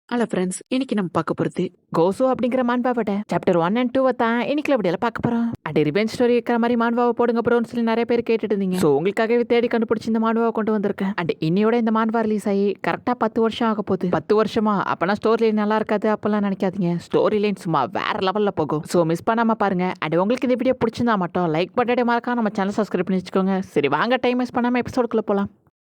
Hello friends, இன்னைக்கு நம்ம பார்க்க போகிறது கோசு அப்படிங்கிற மான்பாவோட சாப்டர் 1 and 2 தான் இன்னைக்கு அப்படியெல்லாம் பார்க்க போகிறோம். அடி ரிவெஞ்ச் ஸ்டோரி இருக்கிற மாதிரி மான்பாவை போடுங்க ப்ரோன்னு சொல்லி நிறைய பேர் கேட்டுட்டு இருந்தீங்க. ஸோ உங்களுக்காகவே தேடி கண்டுபிடிச்சி இந்த மான்பாவை கொண்டு வந்திருக்கேன். அண்ட் இன்னையோட இந்த மான்வா ரிலீஸ் ஆகி கரெக்டாக 10 வருஷம் ஆக போகுது. 10 வருஷமா அப்போனா ஸ்டோரி லைன் நல்லா இருக்காது அப்பெல்லாம் நினைக்காதீங்க. ஸ்டோரி லைன் சும்மா வேற லெவலில் போகும். ஸோ மிஸ் பண்ணாமல் பாருங்க. அண்ட் உங்களுக்கு இந்த வீடியோ பிடிச்சிருந்தா மட்டும் லைக் பட்டே மறக்காம நம்ம சேனல் சப்ஸ்கிரைப் பண்ணி வச்சுக்கோங்க. சரி வாங்க, டைம் மிஸ் பண்ணாமல் எபிசோடுக்குள்ளே போகலாம்.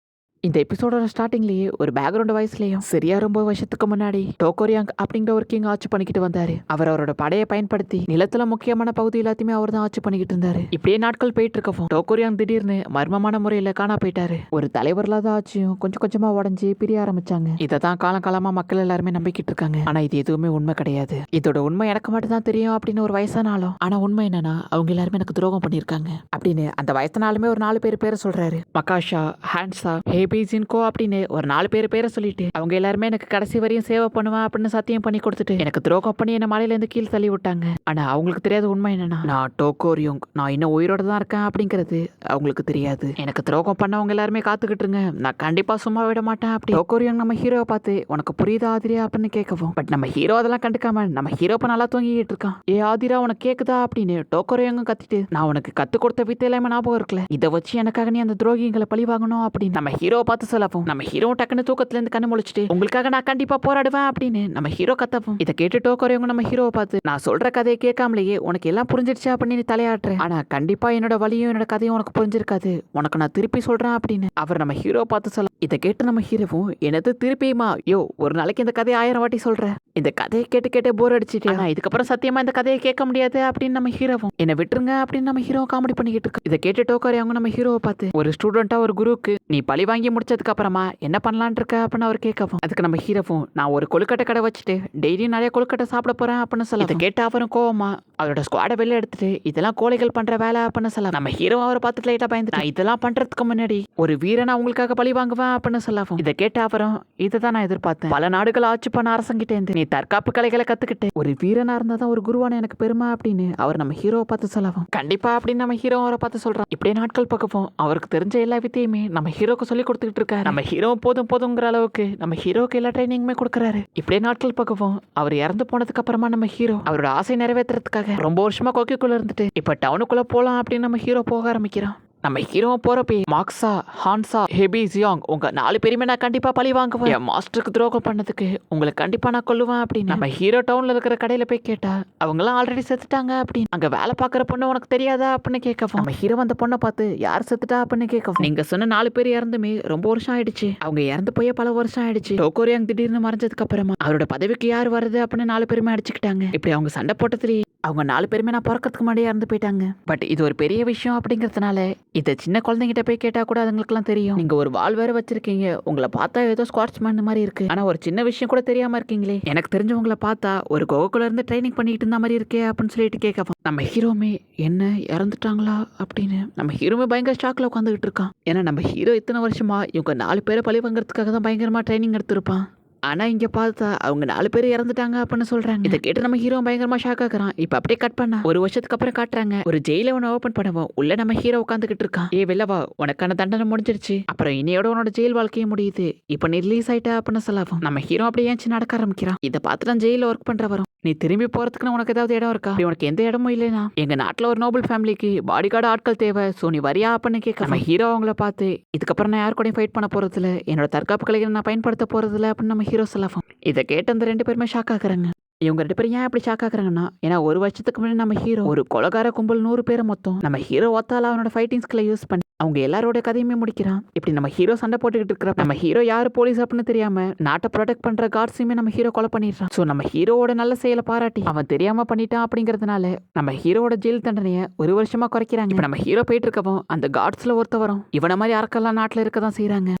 இந்த எபிசோடோட ஸ்டார்டிங்லேயே ஒரு பேக்ரவுண்ட் வாய்ஸ்லயும் சரியா ரொம்ப வருஷத்துக்கு முன்னாடி டோக்கோரியாங் அப்படிங்கிற ஒரு கிங் ஆட்சி பண்ணிக்கிட்டு வந்தாரு. அவரோட படையை பயன்படுத்தி நிலத்துல முக்கியமான பகுதி எல்லாத்தையுமே அவர் தான் ஆட்சி பண்ணிக்கிட்டு இருந்தாரு. இப்படியே நாட்கள் போயிட்டு இருக்கவும் டோக்கோரியாங் திடீர்னு மர்மமான முறையில காணா போயிட்டாரு. ஒரு தலைவர் இல்லாத ஆட்சியும் கொஞ்சம் கொஞ்சமா உடஞ்சி பிரிய ஆரம்பிச்சாங்க. இதை தான் காலமா மக்கள் எல்லாருமே நம்பிக்கிட்டு இருக்காங்க. ஆனா இது எதுவுமே உண்மை கிடையாது. இதோட உண்மை எனக்கு மட்டும் தான் தெரியும் அப்படின்னு ஒரு வயசானாலும், ஆனா உண்மை என்னன்னா அவங்க எல்லாருமே எனக்கு துரோகம் பண்ணிருக்காங்க அப்படின்னு அந்த வயசானாலுமே ஒரு 4 பேரை சொல்றாரு. மகாஷா, ஹான்சா, ஹேபிஜின்கோ அப்படின்னு ஒரு 4 பேரை சொல்லிட்டு அவங்க எல்லாருமே எனக்கு கடைசி வரையும் சேவை பண்ணுவேன் அப்படின்னு சத்தியம் பண்ணி கொடுத்துட்டு எனக்கு துரோகம் பண்ணி என்ன மலையில இருந்து கீழே தள்ளி விட்டாங்க. ஆனா அவங்களுக்கு தெரியாத உண்மை என்னன்னா, நான் டோக்கோரியோங், நான் இன்னும் உயிரோட தான் இருக்கேன் அப்படிங்கிறது அவங்களுக்கு தெரியாது. எனக்கு துரோகம் பண்ணவங்க எல்லாருமே காத்துக்கிட்டுருங்க, நான் கண்டிப்பா சும்மா விட மாட்டேன் அப்படி டோக்கோரியோங் நம்ம ஹீரோவை பார்த்து உனக்கு புரியுதா ஆதிரியா அப்படின்னு கேட்கவும், பட் நம்ம ஹீரோ அதெல்லாம் கண்டுக்காம நம்ம ஹீரோப்ப நல்லா தூங்கிட்டு இருக்கான். ஏ ஆதிரா உனக்கு கேக்குதா அப்படின்னு டோக்கோரியோங்க கத்திட்டு, நான் உனக்கு கத்து கொடுத்த வித்தை எல்லாமே ஞாபகம் இருக்குல்ல, இதை வச்சு எனக்காக நீ அந்த துரோகிகளை பழி வாங்கணும் அப்படின்னு நம்ம ஹீரோ பார்த்து சொல்லவும், நம்ம ஹீரோ டக்குன்னு தூக்கத்துல இருந்து கண்ணு முழிச்சிட்டு உங்களுக்காக நான் கண்டிப்பா போராடுவேன் அப்படின்னு நம்ம ஹீரோ கத்தவும், இதை கேட்டு டோக்கோரியோங்க நம்ம ஹீரோவை பார்த்து, நான் சொல்ற கதையை கேட்காமலேயே உனக்கு எல்லாம் புரிஞ்சிருச்சா அப்படின்னு தலையாட்டுற, ஆனா கண்டிப்பா என்னோட வழியும் என்னோட கதையும் உனக்கு புரிஞ்சிருக்காது, உனக்கு நான் திருப்பி சொல்றேன் அப்படின்னு அவர் நம்ம ஹீரோ பார்த்து சொல்ல, இதை கேட்டு நம்ம ஹீரோவும், எனது திருப்பியுமா, யோ ஒரு நாளைக்கு இந்த கதையை 1000 வாட்டி சொல்ற, இந்த கதையை கேட்டு போர் அடிச்சுட்டு ஆனா இதுக்கப்புறம் சத்தியமா இந்த கதையை கேட்க முடியாது அப்படின்னு நம்ம ஹீரோவும், என்ன விட்டுருங்க அப்படின்னு நம்ம ஹீரோ காமெடி பண்ணிக்கிட்டு இருக்கு. இதை கேட்டு டோக்கோரியோங்க நம்ம ஹீரோவை பார்த்து, ஒரு ஸ்டூடெண்டா ஒரு குருவுக்கு நீ பழி வாங்கி முடிச்சதுக்கு அப்புறமா என்ன பண்ணலான் இருக்க அப்படின்னு அவர் கேட்கவும், அதுக்கு நம்ம ஹீரோவும், நான் ஒரு கொழுக்கட்டை கடை வச்சுட்டு டெய்லியும் நிறைய கொழுக்கட்டை சாப்பிட போறேன் அப்படின்னு சொல்ல, இதை கேட்டு அவரும் கோவமா அவரோட ஸ்குவாடை வெளில எடுத்துட்டு இதெல்லாம் கோழைகள் பண்ற வேலை அப்படின்னு சொல்ல, நம்ம ஹீரோ அவரை பார்த்துட்டு லைட்டா பயந்து, நான் இதெல்லாம் பண்றதுக்கு முன்னாடி ஒரு வீரனா உங்களுக்காக பழி வாங்குவேன் அப்படின்னு சொல்லவும், இதை கேட்டு அவரும், இதை தான் நான் எதிர்பார்த்தேன், பல நாடுகள் ஆட்சி பண்ண அரசங்கிட்ட இருந்து நீ தற்காப்பு கலைகளை கத்துக்கிட்டு ஒரு வீரனா இருந்தாதான் ஒரு குருவான எனக்கு பெருமை அப்படின்னு அவர் நம்ம ஹீரோவை பார்த்து சொல்லவும், கண்டிப்பா அப்படின்னு நம்ம ஹீரோ அவரை பார்த்து சொல்றான். இப்படியே நாட்கள் பக்கவும் அவருக்கு தெரிஞ்ச எல்லா வித்தையுமே நம்ம ஹீரோக்கு சொல்லி கொடுத்துக்கிட்டு இருக்காரு. நம்ம ஹீரோ போதுங்கிற அளவுக்கு நம்ம ஹீரோக்கு எல்லா ட்ரைனிங்குமே கொடுக்குறாரு. இப்படியே நாட்கள் பக்கவும் அவர் இறந்து போனதுக்கு அப்புறமா நம்ம ஹீரோ அவரோட ஆசை நிறைவேற்றுறதுக்காக ரொம்ப வருஷமா கொக்கிக்குள்ள இருந்துட்டு இப்ப டவுனுக்குள்ள போலாம் அப்படின்னு நம்ம ஹீரோ போக ஆரம்பிக்கிறான். நம்ம ஹீரோ போறப்பே மாக்ஸா, ஹான்சா, ஹெபி ஜியாங் உங்க 4 பேருமே நான் கண்டிப்பா பழி வாங்குவேன், என் மாஸ்டருக்கு துரோகம் பண்ணதுக்கு உங்களை கண்டிப்பா நான் கொல்லுவேன் அப்படின்னு நம்ம ஹீரோ டவுன்ல இருக்கிற கடையில போய் கேட்டா அவங்க எல்லாம் ஆல்ரெடி செத்துட்டாங்க அப்படின்னு, அங்க வேலை பாக்குற பொண்ணு உனக்கு தெரியாதா அப்படின்னு கேட்கவும், நம்ம ஹீரோ அந்த பொண்ணை பார்த்து யார் செத்துட்டா அப்படின்னு கேட்கவும், நீங்க சொன்ன 4 பேர் இறந்துமே ரொம்ப வருஷம் ஆயிடுச்சு, அவங்க இறந்து போய் பல வருஷம் ஆயிடுச்சு, டோக்கோரியாங் திடீர்னு மறைஞ்சதுக்கு அப்புறமா அவரோட பதவிக்கு யார் வருது அப்படின்னு 4 பேருமே அடிச்சுக்கிட்டாங்க. இப்படி அவங்க சண்டை போட்டதுலேயே அவங்க 4 பேருமே நான் பிறக்கிறதுக்கு முன்னாடியே இறந்து போயிட்டாங்க. பட் இது ஒரு பெரிய விஷயம் அப்படிங்கறதுனால இதை சின்ன குழந்தைகிட்ட போய் கேட்டா கூட அதுங்களுக்குலாம் தெரியும். நீங்க ஒரு வால் வேற வச்சிருக்கீங்க, உங்களை பார்த்தா ஏதோ ஸ்காட்ச்மேன் மாதிரி இருக்கு, ஆனா ஒரு சின்ன விஷயம் கூட தெரியாம இருக்கீங்களே, எனக்கு தெரிஞ்சவங்களை பார்த்தா ஒரு கோகுல இருந்து ட்ரைனிங் பண்ணிட்டு இருந்த மாதிரி இருக்கே அப்படின்னு சொல்லிட்டு கேட்கவும், நம்ம ஹீரோமே என்ன இறந்துட்டாங்களா அப்படின்னு நம்ம ஹீரோமே பயங்கர ஷாக்ல உட்காந்துக்கிட்டு இருக்கான். ஏன்னா நம்ம ஹீரோ இத்தனை வருஷமா இவங்க 4 பேரை பழி வாங்குறதுக்காக தான் பயங்கரமா ட்ரைனிங் எடுத்திருப்பான். ஆனா இங்க பார்த்தா அவங்க 4 பேர் இறந்துட்டாங்க அப்படின்னு சொல்றாங்க. இதை கேட்டு நம்ம ஹீரோ பயங்கரமா ஷாக் ஆகுறான். இப்ப அப்படியே கட் பண்ணா ஒரு வருஷத்துக்கு அப்புறம் காட்டுறாங்க ஒரு ஜெயில ஒன்னு ஓபன் பண்ணவும் உள்ள நம்ம ஹீரோ உட்காந்துக்கிட்டு இருக்கான். ஏ வெள்ளவா, உனக்கான தண்டனை முடிஞ்சிருச்சு, அப்புறம் இனியோட உன்னோட ஜெயில் வாழ்க்கையும் முடியுது, இப்ப நீ ரிலீஸ் ஆயிட்டா அப்படின்னு சொல்லவும் நம்ம ஹீரோ அப்படியே ஏஞ்சி நடக்க ஆரம்பிக்கிறான். இதை பார்த்து நான் ஜெயில ஒர்க் பண்ற வரும், நீ திரும்பி போறதுக்குன்னு உனக்கு ஏதாவது இடம் இருக்கா, உனக்கு எந்த இடமும் இல்லைனா எங்க நாட்டுல ஒரு நோபல் ஃபேமிலிக்கு பாடி கார்டு ஆட்கள் தேவை, சோ நீ வரியா அப்படின்னு கேட்க நம்ம ஹீரோ அவங்கள பார்த்து, இதுக்கப்புறம் நான் யார் கூடயும் ஃபைட் பண்ண போறதுல, என்னோட தற்காப்பு கலைகளை நான் பயன்படுத்த போறதுல அப்படின்னு நம்ம ஹீரோ சொல்லவும், இதை கேட்டு அந்த 2 பேருமே ஷாக் ஆகுறாங்க. இவங்க 2 பேரும் ஏன் அப்படி ஷாக் ஆகுறாங்கன்னா, ஏன்னா ஒரு வருஷத்துக்கு முன்னாடி நம்ம ஹீரோ ஒரு கொலகார கும்பல் 100 பேரை மொத்தம் நம்ம ஹீரோ ஒத்தால அவனோட ஃபைட்டிங் ஸ்கில்லை யூஸ் பண்ணி அவங்க எல்லாரோட கதையுமே முடிக்கிறான். இப்படி நம்ம ஹீரோ சண்டை போட்டுக்கிட்டு இருக்கிற நம்ம ஹீரோ யாரு போலீஸ் அப்படின்னு தெரியாம நாட்டை ப்ரொடெக்ட் பண்ற கார்ட்ஸையுமே நம்ம ஹீரோ கொலை பண்ணிடுறான். ஸோ நம்ம ஹீரோவோட நல்ல செயலை பாராட்டி அவன் தெரியாம பண்ணிட்டான் அப்படிங்கறதுனால நம்ம ஹீரோட ஜெயில் தண்டனையை 1 வருஷமா குறைக்கிறாங்க. இப்ப நம்ம ஹீரோ போயிட்டு இருக்கவும் அந்த கார்ட்ஸ்ல ஒருத்தவரும் இவன மாதிரி அரக்கெல்லாம் நாட்டுல இருக்கதான் செய்யறாங்க,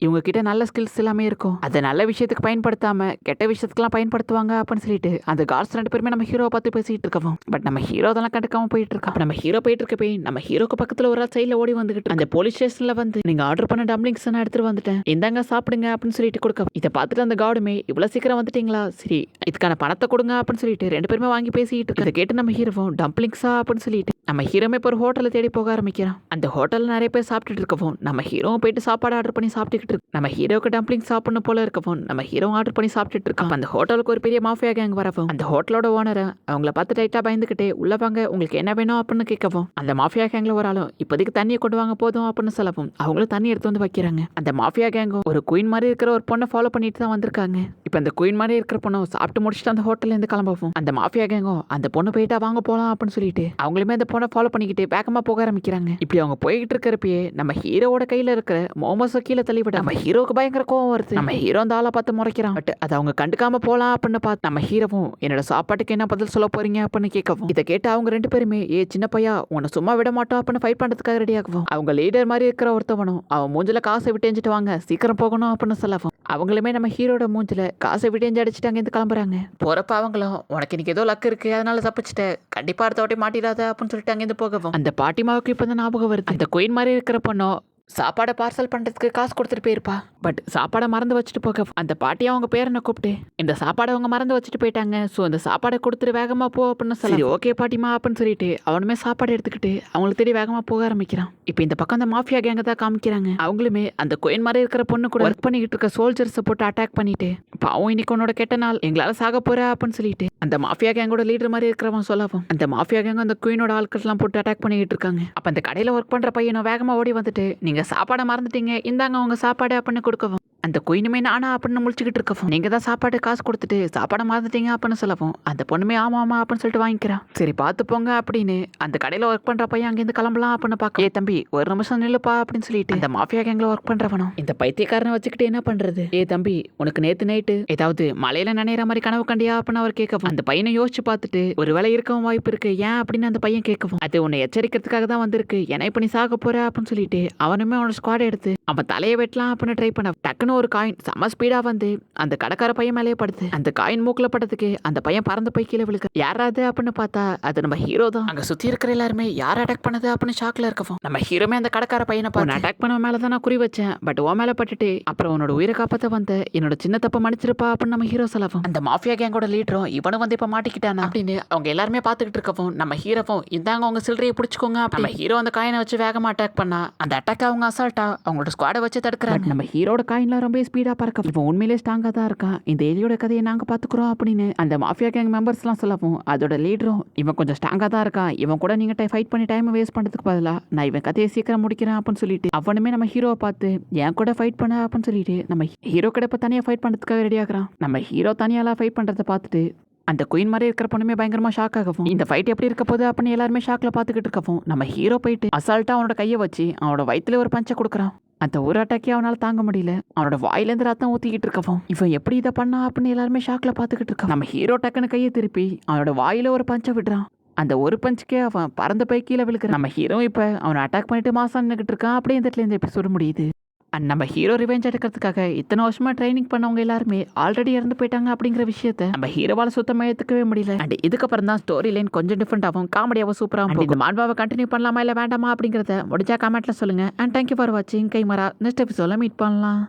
இவங்க கிட்ட நல்ல ஸ்கில்ஸ் எல்லாமே இருக்கும், அதை நல்ல விஷயத்துக்கு பயன்படுத்தாம கெட்ட விஷயத்துக்குலாம் பயன்படுத்துவாங்க அப்படின்னு சொல்லிட்டு அந்த கார்ட்ஸ் 2 பேருமே நம்ம ஹீரோ பார்த்து பேசிட்டு இருக்கவும், பட் நம்ம ஹீரோ அதெல்லாம் கண்டுக்காம போயிட்டு இருக்கான். நம்ம ஹீரோ போயிட்டு இருக்க போய் நம்ம ஹீரோக்கு பக்கத்துல ஒரு சைட்ல ஓடி வந்துகிட்டு அந்த போலீஸ் போலீஸ் ஸ்டேஷன்ல வந்து நீங்க ஆர்டர் பண்ண டம்ப்ளிங்ஸ் நான் எடுத்துட்டு வந்துட்டேன், இந்தாங்க சாப்பிடுங்க அப்படின்னு சொல்லிட்டு கொடுக்க, இதை பார்த்துட்டு அந்த கார்டுமே இவ்வளவு சீக்கிரம் வந்துட்டீங்களா, சரி இதுக்கான பணத்தை கொடுங்க அப்படின்னு சொல்லிட்டு 2 பேருமே வாங்கி பேசிட்டு இருக்கு. இதை கேட்டு நம்ம ஹீரோவும் டம்ப்ளிங்ஸா அப்படின்னு சொல்லிட்டு நம்ம ஹீரோமே இப்போ ஒரு ஹோட்டலை தேடி போக ஆரம்பிக்கிறான். அந்த ஹோட்டல்ல நிறைய பேர் சாப்பிட்டுட்டு இருக்கவும் நம்ம ஹீரோவும் போயிட்டு சாப்பாடு ஆர்டர் பண்ணி சாப்பிட்டுக்கிட்டு இருக்கு. நம்ம ஹீரோக்கு டம்ப்ளிங் சாப்பிடணும் போல இருக்கவும் நம்ம ஹீரோ ஆர்டர் பண்ணி சாப்பிட்டுட்டு இருக்கோம். அந்த ஹோட்டலுக்கு ஒரு பெரிய மாஃபியா கேங் வரவும் அந்த ஹோட்டலோட ஓனரை அவங்கள பார்த்து டைட்டா பயந்துக்கிட்டே உள்ள வாங்க உங்களுக்கு என்ன வேணும் அப்படின்னு கேட்கவும் அந்த மாஃபியா கேங்ல ஒரு ஆளும் இப்போதைக்கு தண்ணியை கொண்டு வாங்க போதும் அப்படின்னு சொல்லவும் அவங்களும் தண்ணி எடுத்து வந்து வைக்கிறாங்க. அந்த மாஃபியா கேங்கும் ஒரு குயின் மாதிரி இருக்கிற ஒரு பொண்ணை ஃபாலோ பண்ணிட்டு தான் வந்திருக்காங்க. இப்போ அந்த குயின் மாதிரி இருக்கிற பொண்ணு சாப்பிட்டு முடிச்சுட்டு அந்த ஹோட்டல்ல இருந்து கிளம்பவும் அந்த மாஃபியா கேங்கும் அந்த பொண்ணு போயிட்டா வாங்க போலாம் அப்படின்னு சொல்லிட்டு அவங்களுமே அந்த பொண்ணை ஃபாலோ பண்ணிக்கிட்டு வேகமா போக ஆரம்பிக்கிறாங்க. இப்படி அவங்க போய்கிட்டு இருக்கிறப்பயே நம்ம ஹீரோவோட கையில இருக்கிற மோமோஸை கீழே தள்ளிவிட நம்ம ஹீரோக்கு பயங்கர கோவம் வருது. நம்ம ஹீரோ அந்த ஆளை பார்த்து முறைக்கிறான். பட் அதை அவங்க கண்டுக்காம போலாம் அப்படின்னு பார்த்து நம்ம ஹீரோவும் என்னோட சாப்பாட்டுக்கு என்ன பதில் சொல்ல போறீங்க அப்படின்னு கேட்கவும் இதை கேட்டு அவங்க 2 பேருமே சின்ன பையா உன்னை சும்மா விட மாட்டோம் அப்படின்னு ஃபைட் பண்றதுக்காக ரெடி ஆகும். அவங்க லீடர் மாதிரி இருக்கிற ஒருத்தவனும் அவன் மூஞ்சில காசை விட்டேஞ்சிட்டு வாங்க சீக்கிரம் போகணும் அப்படின்னு சொல்லவும் அவங்களுமே நம்ம ஹீரோட மூஞ்சில காசை விட்டேஞ்சு அடிச்சுட்டு அங்கேருந்து கிளம்புறாங்க. போறப்ப அவங்களும் உனக்கு இன்னைக்கு ஏதோ லக் இருக்கு அதனால தப்பிச்சுட்ட, கண்டிப்பா அடுத்த வாட்டி மாட்டிடாத அப்படின்னு சொல்லிட்டு அங்கேருந்து போகவும் அந்த பாட்டிமாவுக்கு இப்போ தான் ஞாபகம் வருது. அந்த குயின் மாதிரி இருக்கிற பொண்ணோ சாப்பாடை பார்சல் பண்ணுறதுக்கு காசு கொடுத்துட்டு போயிருப்பா. பட் சாப்பாடை மறந்து வச்சுட்டு போக அந்த பாட்டியை அவங்க பேரனை கூப்பிட்டு இந்த சாப்பாடை அவங்க மறந்து வச்சுட்டு போயிட்டாங்க, ஸோ அந்த சாப்பாடை கொடுத்துட்டு வேகமாக போ அப்படின்னு சொல்லி ஓகே பாட்டிமா அப்படின்னு சொல்லிட்டு அவனுமே சாப்பாடு எடுத்துக்கிட்டு அவங்களுக்கு தேடி வேகமாக போக ஆரம்பிக்கிறான். இப்போ இந்த பக்கம் அந்த மாஃபியா கேங்க தான் காமிக்கிறாங்க. அவங்களுமே அந்த கோயின் மாதிரி இருக்கிற பொண்ணு கூட ஒர்க் பண்ணிக்கிட்டு இருக்க சோல்ஜர்ஸை போட்டு அட்டாக் பண்ணிட்டு பாவம் இன்னைக்கு உன்னோட கெட்ட நாள் எங்களால சாக போற அப்படின்னு சொல்லிட்டு அந்த மாஃபியா கேங்கோட லீடர் மாதிரி இருக்கிறவன் சொல்லவும் அந்த மாஃபியா கேங்க அந்த குயினோட ஆட்கள்லாம் போட்டு அட்டாக் பண்ணிக்கிட்டு இருக்காங்க. அப்போ அந்த கடையில் ஒர்க் பண்ற பையனை வேகமா ஓடி வந்துட்டு நீங்க சாப்பாடை மறந்துட்டீங்க இந்தாங்க உங்க சாப்பாடு அப்படின்னு கொடுக்கவும் அந்த குயினுமே நானா அப்படின்னு முழிச்சுக்கிட்டு இருக்கவும் நீங்க தான் சாப்பாடு காசு கொடுத்துட்டு சாப்பாடை மறந்துட்டீங்க அப்படின்னு சொல்லவும் அந்த பொண்ணுமே ஆமா ஆமா அப்படின்னு சொல்லிட்டு வாங்கிக்கிறான். சரி பார்த்து போங்க அப்படின்னு அந்த கடையில் ஒர்க் பண்ற பையன் அங்கேருந்து கிளம்பலாம் அப்படின்னு பார்க்க தம்பி ஒரு நிமிஷம் நில்லுப்பா அப்படின்னு சொல்லிட்டு அந்த மாஃபியா கேங்ல ஒர்க் பண்றவனும் இந்த பைத்தியக்காரனை வச்சுக்கிட்டு என்ன பண்றது, தம்பி உனக்கு நேத்து நைட்டு ஏதாவது மலையில நனைகிற மாதிரி கனவு கண்டியா அப்படின்னு அவர் கேட்கவும் அந்த பையனை யோசிச்சு பார்த்துட்டு ஒருவேளை இருக்கவும் வாய்ப்பு இருக்கு ஏன் அப்படின்னு அந்த பையன் கேட்கவும் அது உன்னை எச்சரிக்கிறதுக்காக தான் வந்திருக்கு ஏன்னா இப்ப நீ சாக போற அப்படின்னு சொல்லிட்டு அவனுமே அவனோட ஸ்குவாட் எடுத்து அவன் தலையை வெட்டலாம் அப்படின்னு ட்ரை பண்ண டக்குன்னு ஒரு காயின் செம ஸ்பீடா வந்து அந்த கடைக்கார பையன் மேலேயே படுது. அந்த காயின் மூக்கில் பட்டதுக்கு அந்த பையன் பறந்து போய் கீழே விழுக்க யாராவது அப்படின்னு பார்த்தா அது நம்ம ஹீரோ தான். அங்க சுத்தி இருக்கிற எல்லாருமே யார் அட்டாக் பண்ணது அப்படின்னு ஷாக்ல இருக்கவும் நம்ம ஹீரோமே அந்த கடைக்கார பையனை பார்த்து அட்டாக் பண்ண மேல தான் நான் குறி வச்சேன், பட் ஓ மேல பட்டுட்டு அப்புறம் உன்னோட உயிரை காப்பாத்த வந்த என்னோட சின்ன தப்ப மன்னிச்சிருப்பா அப்படின்னு நம்ம ஹீரோ சொல்லவும் அந்த மாஃபியா கேங்கோட லீடரும் இவனும் வந்து இப்ப மாட்டிக்கிட்டானா அப்படின்னு அவங்க எல்லாருமே பார்த்துக்கிட்டு இருக்கவும் நம்ம ஹீரோவும் இந்தாங்க உங்க சில்லறையை பிடிச்சிக்கோங்க நம்ம ஹீரோ அந்த காயினை வச்சு வேகமா அட்டாக் பண்ணா அந்த அட்டாக் அவங்க அசால்ட்டா அவங்களோட ஸ்குவாடை வச்சு தடுக்கிறாங்க. நம்ம ஹீரோட காயின்ல ரொம்ப ஸ்பீடா பறக்க இப்போ உண்மையிலே ஸ்ட்ராங்கா தான் இருக்கா, இந்த எலியோட கதையை நாங்க பாத்துக்கிறோம் அப்படின்னு அந்த மாஃபியா கேங் மெம்பர்ஸ் எல்லாம் சொல்லவும் அதோட லீடரும் இவன் கொஞ்சம் ஸ்ட்ராங்கா தான் இருக்கா, இவன் கூட நீங்க ஃபைட் பண்ணி டைம் வேஸ்ட் பண்றதுக்கு பதிலா நான் இவன் கதையை சீக்கிரம் முடிக்கிறேன் அப்படின்னு சொல்லிட்டு அவனுமே நம்ம ஹீரோவை பார்த்து என் கூட ஃபைட் பண்ண அப்படின்னு சொல்லிட்டு நம்ம ஹீரோ கூட இப்ப தனியா ஃபைட் பண்றதுக்காக ரெடி ஆகுறான். நம்ம ஹீரோ தனியாலாம் ஃபைட் பண்றதை பார்த்துட்டு அந்த குயின் மாதிரி இருக்கிற பொண்ணுமே பயங்கரமா ஷாக் ஆகவும் இந்த ஃபைட் எப்படி இருக்க போது அப்படின்னு எல்லாருமே ஷாக்ல பாத்துக்கிட்டு இருக்கவும் நம்ம ஹீரோ போயிட்டு அசால்ட்டா அவனோட கையை வச்சு அவனோட வயித்துல ஒரு பஞ்சை கொடுக்குறான். அந்த ஒரு அட்டாக்கே அவனால தாங்க முடியல, அவனோட வாயிலேருந்து ரத்தம் ஊத்திக்கிட்டு இருக்கவும் இவன் எப்படி இதை பண்ணா அப்படின்னு எல்லாருமே ஷாக்ல பாத்துக்கிட்டு இருக்கான். நம்ம ஹீரோ டக்குன்னு கையை திருப்பி அவனோட வாயில ஒரு பஞ்சை விடுறான். அந்த ஒரு பஞ்சுக்கே அவன் பறந்து போய் கீழே விழுக்கிறான். நம்ம ஹீரோ இப்ப அவனை அட்டாக் பண்ணிட்டு மாசம் நின்றுட்டு இருக்கான். அப்படியே இந்த இடத்துல இந்த எபிசோடு முடியுது. அண்ட் நம்ம ஹீரோ ரிவெஞ்ச் எடுக்கிறதுக்காக இத்தனை வருஷமா ட்ரைனிங் பண்ணவங்க எல்லாருமே ஆல்ரெடி இறந்து போயிட்டாங்க அப்படிங்கிற விஷயத்த நம்ம ஹீரோவால சுத்தமாக ஏற்றுக்கவே முடியல. அண்ட் இதுக்கப்புறம் தான் ஸ்டோரி லைன் கொஞ்சம் டிஃப்ரெண்டாகவும் காமெடியாகவும் சூப்பராகவும் இந்த மான்வாவை கண்டினியூ பண்ணலாமா இல்லை வேண்டாமா அப்படிங்கிறத முடிஞ்சா கமெண்ட்ல சொல்லுங்க. அண்ட் தேங்க்யூ ஃபார் வாட்சிங். கைமரா நெக்ஸ்ட் எபிசோட மீட் பண்ணலாம்.